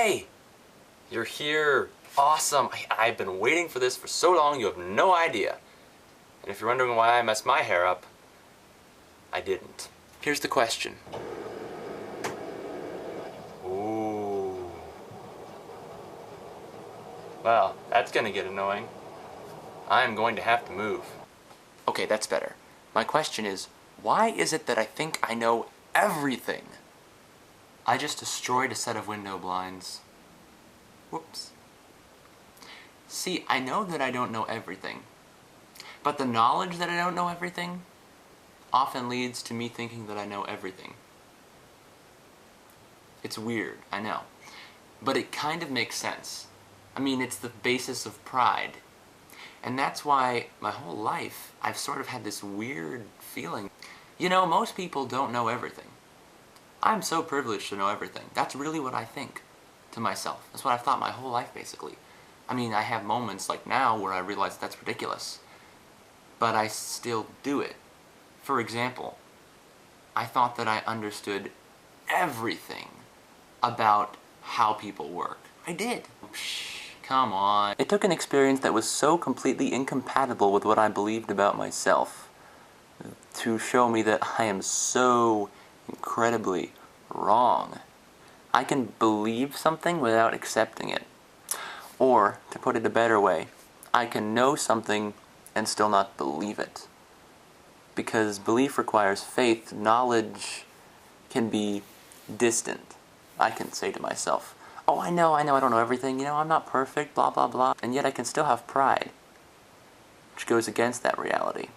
Hey! You're here. Awesome. I've been waiting for this for so long, you have no idea. And if you're wondering why I messed my hair up, I didn't. Here's the question. Ooh. Well, that's gonna get annoying. I'm going to have to move. Okay, that's better. My question is, why is it that I think I know everything? I just destroyed a set of window blinds. Whoops. See, I know that I don't know everything, but the knowledge that I don't know everything often leads to me thinking that I know everything. It's weird, I know, but it kind of makes sense. I mean, it's the basis of pride. And that's why my whole life I've sort of had this weird feeling. You know, most people don't know everything. I'm so privileged to know everything. That's really what I think to myself. That's what I've thought my whole life, basically. I mean, I have moments like now where I realize that's ridiculous. But I still do it. For example, I thought that I understood everything about how people work. I did. Psh, come on. It took an experience that was so completely incompatible with what I believed about myself to show me that I am so incredibly wrong. I can believe something without accepting it. Or, to put it a better way, I can know something and still not believe it. Because belief requires faith, knowledge can be distant. I can say to myself, oh, I know, I don't know everything, I'm not perfect, blah, blah, blah. And yet I can still have pride, which goes against that reality.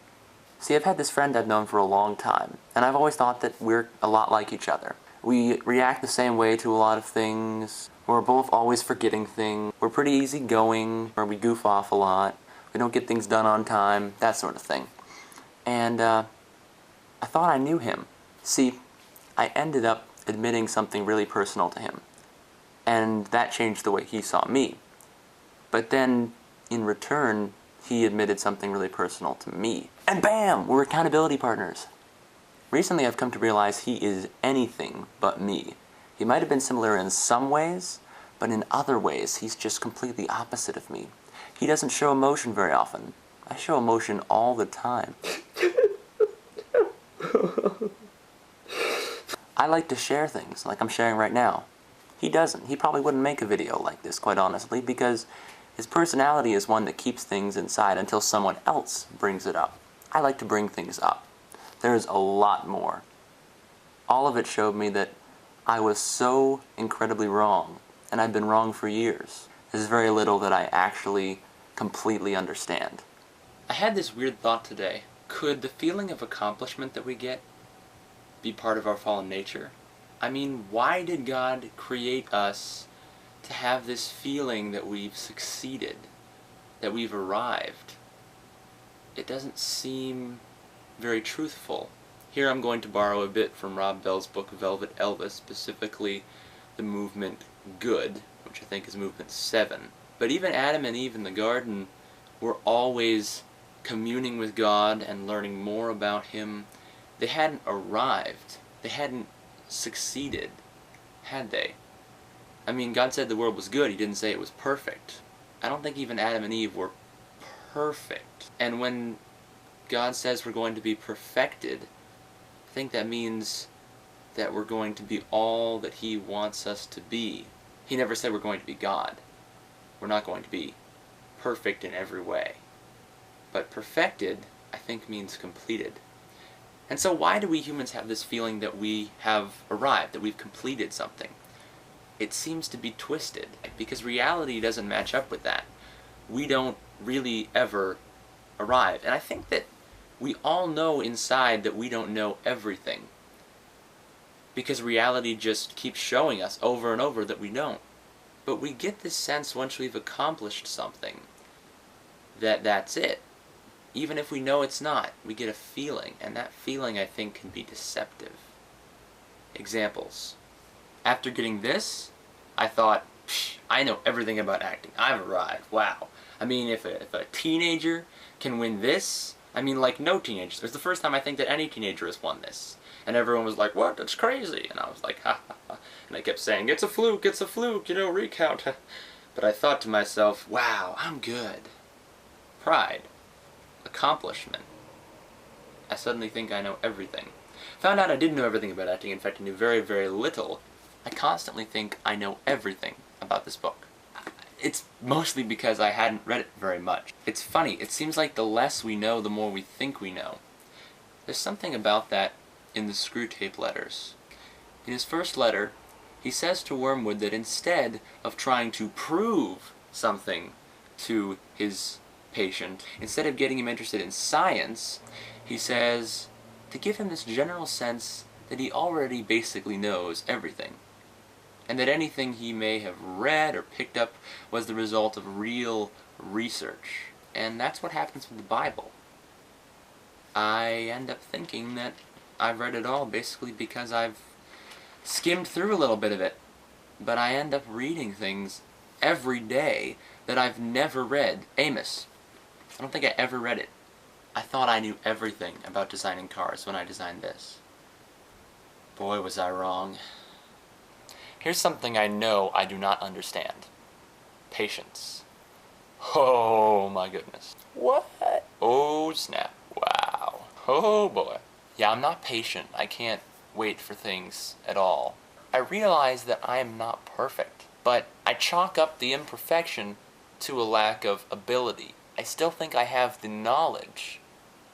See, I've had this friend I've known for a long time, and I've always thought that we're a lot like each other. We react the same way to a lot of things. We're both always forgetting things. We're pretty easygoing, or we goof off a lot. We don't get things done on time, that sort of thing. And I thought I knew him. See, I ended up admitting something really personal to him. And that changed the way he saw me. But then, in return, he admitted something really personal to me. And bam! We're accountability partners. Recently I've come to realize he is anything but me. He might have been similar in some ways, but in other ways he's just completely opposite of me. He doesn't show emotion very often. I show emotion all the time. I like to share things, like I'm sharing right now. He doesn't. He probably wouldn't make a video like this, quite honestly, because his personality is one that keeps things inside until someone else brings it up. I like to bring things up. There's a lot more. All of it showed me that I was so incredibly wrong, and I've been wrong for years. There's very little that I actually completely understand. I had this weird thought today. Could the feeling of accomplishment that we get be part of our fallen nature? I mean, why did God create us to have this feeling that we've succeeded, that we've arrived? It doesn't seem very truthful. Here I'm going to borrow a bit from Rob Bell's book Velvet Elvis, specifically the movement Good, which I think is movement 7. But even Adam and Eve in the garden were always communing with God and learning more about Him. They hadn't arrived. They hadn't succeeded, had they? I mean, God said the world was good. He didn't say it was perfect. I don't think even Adam and Eve were perfect. And when God says we're going to be perfected, I think that means that we're going to be all that He wants us to be. He never said we're going to be God. We're not going to be perfect in every way. But perfected, I think, means completed. And so why do we humans have this feeling that we have arrived, that we've completed something? It seems to be twisted, because reality doesn't match up with that. We don't really ever arrive. And I think that we all know inside that we don't know everything, because reality just keeps showing us over and over that we don't. But we get this sense once we've accomplished something that that's it. Even if we know it's not, we get a feeling, and that feeling, I think, can be deceptive. Examples. After getting this, I thought, I know everything about acting. I've arrived. Wow. I mean, if a teenager can win this, I mean, like no teenager. It's the first time I think that any teenager has won this. And everyone was like, what? That's crazy. And I was like, ha ha ha. And I kept saying, it's a fluke, you know, recount. But I thought to myself, wow, I'm good. Pride. Accomplishment. I suddenly think I know everything. Found out I didn't know everything about acting. In fact, I knew very, very little. I constantly think I know everything about this book. It's mostly because I hadn't read it very much. It's funny, it seems like the less we know, the more we think we know. There's something about that in the Screwtape Letters. In his first letter, he says to Wormwood that instead of trying to prove something to his patient, instead of getting him interested in science, he says to give him this general sense that he already basically knows everything, and that anything he may have read or picked up was the result of real research. And that's what happens with the Bible. I end up thinking that I've read it all basically because I've skimmed through a little bit of it, but I end up reading things every day that I've never read. Amos. I don't think I ever read it. I thought I knew everything about designing cars when I designed this. Boy, was I wrong. Here's something I know I do not understand. Patience. Oh my goodness. What? Oh snap. Wow. Oh boy. Yeah, I'm not patient. I can't wait for things at all. I realize that I am not perfect, but I chalk up the imperfection to a lack of ability. I still think I have the knowledge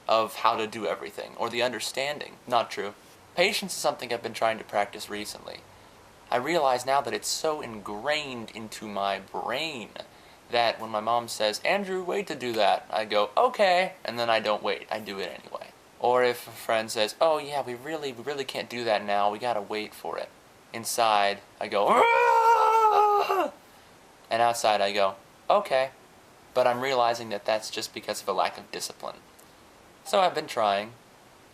of how to do everything, or the understanding. Not true. Patience is something I've been trying to practice recently. I realize now that it's so ingrained into my brain that when my mom says, Andrew, wait to do that, I go, okay, and then I don't wait, I do it anyway. Or if a friend says, oh yeah, we really can't do that now, we gotta wait for it. Inside, I go, Aah! And outside I go, okay. But I'm realizing that that's just because of a lack of discipline. So I've been trying.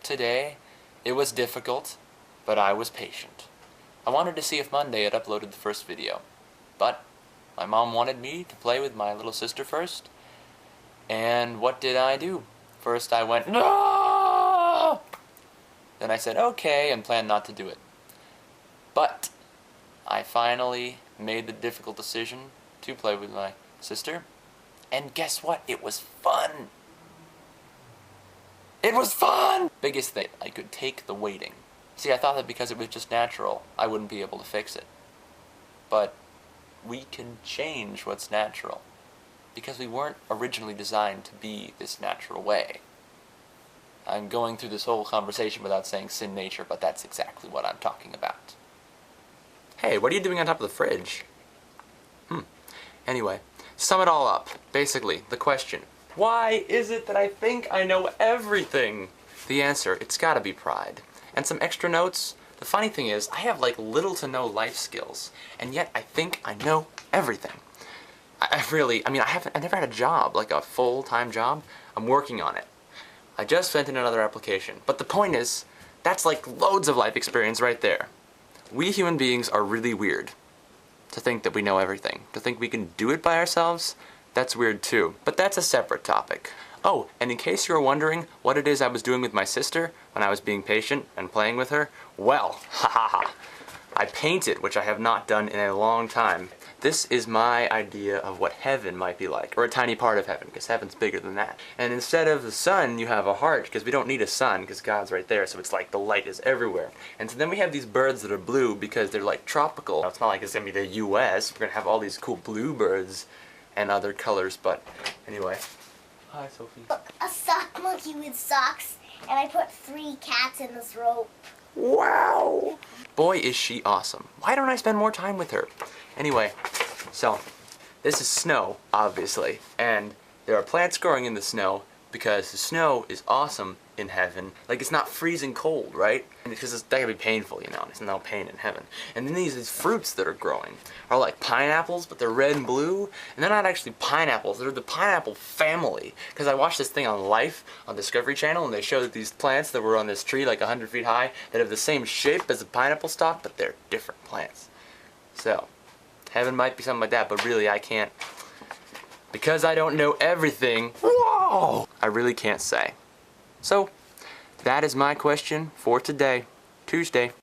Today, it was difficult, but I was patient. I wanted to see if Monday had uploaded the first video, but my mom wanted me to play with my little sister first, and what did I do? First I went, no! Then I said, okay, and planned not to do it. But I finally made the difficult decision to play with my sister, and guess what? It was fun! It was fun! Biggest thing, I could take the waiting. See, I thought that because it was just natural, I wouldn't be able to fix it. But we can change what's natural, because we weren't originally designed to be this natural way. I'm going through this whole conversation without saying sin nature, but that's exactly what I'm talking about. Hey, what are you doing on top of the fridge? Anyway, sum it all up. Basically, the question, why is it that I think I know everything? The answer, it's gotta be pride. And some extra notes, the funny thing is, I have like little to no life skills, and yet I think I know everything. I've never had a job, like a full-time job. I'm working on it. I just sent in another application. But the point is, that's like loads of life experience right there. We human beings are really weird. To think that we know everything. To think we can do it by ourselves, that's weird too. But that's a separate topic. Oh, and in case you were wondering what it is I was doing with my sister when I was being patient and playing with her, well, I painted, which I have not done in a long time. This is my idea of what heaven might be like, or a tiny part of heaven, because heaven's bigger than that. And instead of the sun, you have a heart, because we don't need a sun, because God's right there, so it's like the light is everywhere. And so then we have these birds that are blue, because they're like tropical. Now, it's not like it's going to be the US, we're going to have all these cool blue birds and other colors, but anyway. Hi, Sophie. A sock monkey with socks, and I put 3 cats in this rope. Wow! Boy, is she awesome. Why don't I spend more time with her? Anyway, so, this is snow, obviously, and there are plants growing in the snow because the snow is awesome in heaven. Like, it's not freezing cold, right? And because that can be painful, you know, there's no pain in heaven. And then these fruits that are growing are like pineapples, but they're red and blue, and they're not actually pineapples, they're the pineapple family. Because I watched this thing on Life, on Discovery Channel, and they showed these plants that were on this tree like 100 feet high that have the same shape as a pineapple stalk, but they're different plants. So, heaven might be something like that, but really I can't, because I don't know everything, whoa, I really can't say. So, that is my question for today. Tuesday.